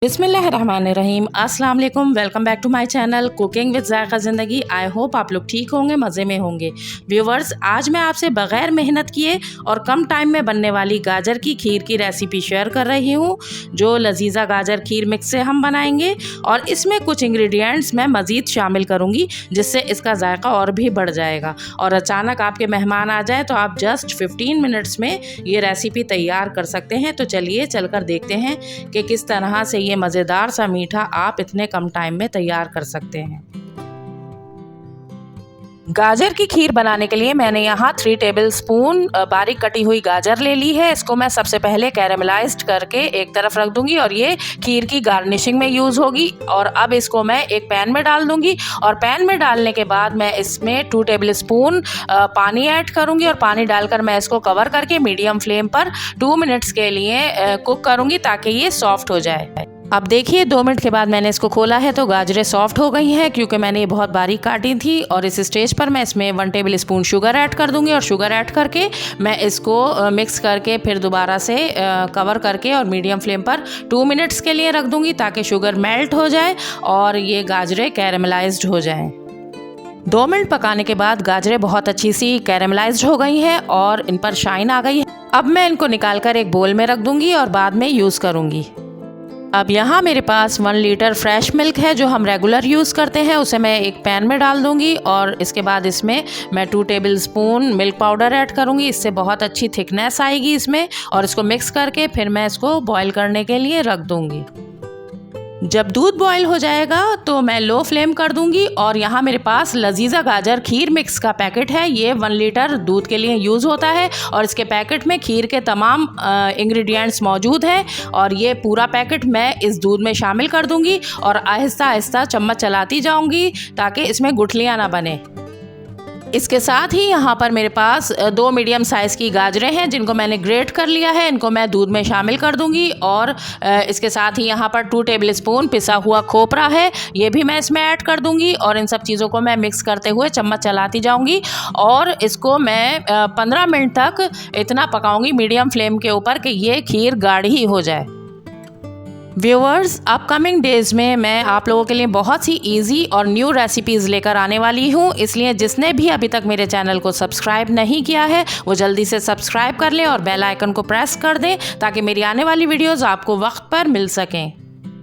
बिस्मिल्लाहिर्रहमानिर्रहीम। अस्सलाम वालेकुम। Welcome back to my channel cooking with Zaika Zindagi. I hope आप लोग ठीक होंगे, मज़े में होंगे। व्यूवर्स, आज मैं आपसे बग़ैर मेहनत किए और कम टाइम में बनने वाली गाजर की खीर की रेसिपी शेयर कर रही हूँ, जो लजीज़ा गाजर खीर मिक्स से हम बनाएंगे। और इसमें कुछ इंग्रेडिएंट्स मैं मज़ीद शामिल करूँगी, जिससे इसका जायका और भी बढ़ जाएगा। और अचानक आपके मेहमान आ जाए तो आप जस्ट 15 मिनट्स में ये रेसिपी तैयार कर सकते हैं। तो चलिए चलकर देखते हैं कि किस तरह से ये मज़ेदार सा मीठा आप इतने कम टाइम में तैयार कर सकते हैं। गाजर की खीर बनाने के लिए मैंने यहाँ 3 टेबलस्पून बारीक कटी हुई गाजर ले ली है। इसको मैं सबसे पहले कैरेमलाइज्ड करके एक तरफ रख दूंगी और ये खीर की गार्निशिंग में यूज़ होगी। और अब इसको मैं एक पैन में डाल दूंगी और पैन में डालने के बाद मैं इसमें 2 टेबलस्पून पानी ऐड करूंगी और पानी डालकर मैं इसको कवर करके मीडियम फ्लेम पर 2 मिनट्स के लिए कुक करूंगी, ताकि ये सॉफ्ट हो जाए। अब देखिए 2 मिनट के बाद मैंने इसको खोला है तो गाजरें सॉफ्ट हो गई हैं, क्योंकि मैंने ये बहुत बारीक काटी थी। और इस स्टेज पर मैं इसमें 1 टेबलस्पून शुगर ऐड कर दूंगी और शुगर ऐड करके मैं इसको मिक्स करके फिर दोबारा से कवर करके और मीडियम फ्लेम पर 2 मिनट्स के लिए रख दूंगी, ताकि शुगर मेल्ट हो जाए और ये गाजरें कैरेमलाइज्ड हो जाएं। 2 मिनट पकाने के बाद गाजरें बहुत अच्छी सी कैरेमलाइज्ड हो गई हैं और इन पर शाइन आ गई है। अब मैं इनको निकालकर एक बोल में रख दूंगी और बाद में यूज़ करूंगी। अब यहाँ मेरे पास 1 लीटर फ्रेश मिल्क है, जो हम रेगुलर यूज़ करते हैं। उसे मैं एक पैन में डाल दूंगी और इसके बाद इसमें मैं 2 टेबलस्पून मिल्क पाउडर ऐड करूंगी। इससे बहुत अच्छी थिकनेस आएगी इसमें। और इसको मिक्स करके फिर मैं इसको बॉईल करने के लिए रख दूंगी। जब दूध बॉईल हो जाएगा तो मैं लो फ्लेम कर दूंगी। और यहाँ मेरे पास लजीज़ा गाजर खीर मिक्स का पैकेट है। ये 1 लीटर दूध के लिए यूज़ होता है और इसके पैकेट में खीर के तमाम इंग्रेडिएंट्स मौजूद हैं। और ये पूरा पैकेट मैं इस दूध में शामिल कर दूंगी और आहिस्ता आहिस्ता चम्मच चलाती जाऊंगी, ताकि इसमें गुठलियाँ ना बने। इसके साथ ही यहाँ पर मेरे पास 2 मीडियम साइज़ की गाजरें हैं, जिनको मैंने ग्रेट कर लिया है। इनको मैं दूध में शामिल कर दूंगी। और इसके साथ ही यहाँ पर 2 टेबलस्पून पिसा हुआ खोपरा है, ये भी मैं इसमें ऐड कर दूंगी। और इन सब चीज़ों को मैं मिक्स करते हुए चम्मच चलाती जाऊंगी और इसको मैं 15 मिनट तक इतना पकाऊंगी मीडियम फ्लेम के ऊपर कि ये खीर गाढ़ी हो जाए। व्यूअर्स, अपकमिंग डेज़ में मैं आप लोगों के लिए बहुत सी इजी और न्यू रेसिपीज़ लेकर आने वाली हूँ। इसलिए जिसने भी अभी तक मेरे चैनल को सब्सक्राइब नहीं किया है, वो जल्दी से सब्सक्राइब कर लें और बेल आइकन को प्रेस कर दें, ताकि मेरी आने वाली वीडियोज़ आपको वक्त पर मिल सकें।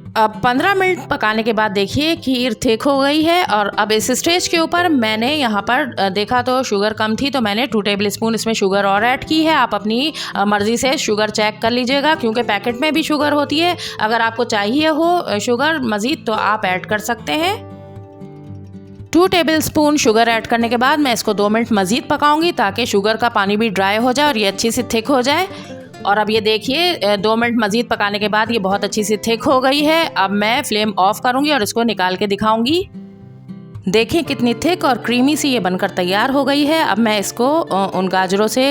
अब 15 मिनट पकाने के बाद देखिए खीर थिक हो गई है। और अब इस स्टेज के ऊपर मैंने यहाँ पर देखा तो शुगर कम थी, तो मैंने 2 टेबलस्पून इसमें शुगर और ऐड की है। आप अपनी मर्ज़ी से शुगर चेक कर लीजिएगा, क्योंकि पैकेट में भी शुगर होती है। अगर आपको चाहिए हो शुगर मज़ीद तो आप ऐड कर सकते हैं। 2 टेबलस्पून शुगर ऐड करने के बाद मैं इसको 2 मिनट मज़ीद पकाऊंगी, ताकि शुगर का पानी भी ड्राई हो जाए और ये अच्छी सी थिक हो जाए। और अब ये देखिए 2 मिनट मज़ीद पकाने के बाद ये बहुत अच्छी सी थिक हो गई है। अब मैं फ्लेम ऑफ करूँगी और इसको निकाल के दिखाऊँगी। देखिए कितनी थिक और क्रीमी सी ये बनकर तैयार हो गई है। अब मैं इसको उन गाजरों से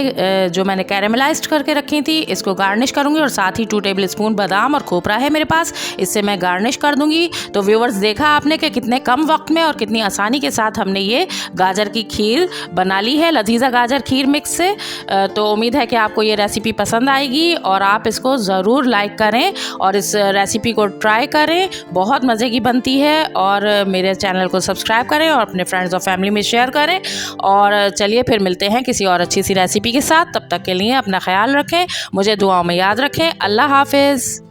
जो मैंने कैरेमलाइज्ड करके रखी थी, इसको गार्निश करूँगी। और साथ ही 2 टेबलस्पून बादाम और खोपरा है मेरे पास, इससे मैं गार्निश कर दूँगी। तो व्यूअर्स, देखा आपने कि कितने कम वक्त में और कितनी आसानी के साथ हमने ये गाजर की खीर बना ली है, लजीज़ा गाजर खीर मिक्स से। तो उम्मीद है कि आपको ये रेसिपी पसंद आएगी और आप इसको ज़रूर लाइक करें और इस रेसिपी को ट्राई करें। बहुत मज़े की बनती है। और मेरे चैनल को सब्सक्राइब करें और अपने फ्रेंड्स और फैमिली में शेयर करें। और चलिए फिर मिलते हैं किसी और अच्छी सी रेसिपी के साथ। तब तक के लिए अपना ख्याल रखें, मुझे दुआओं में याद रखें। अल्लाह हाफिज़।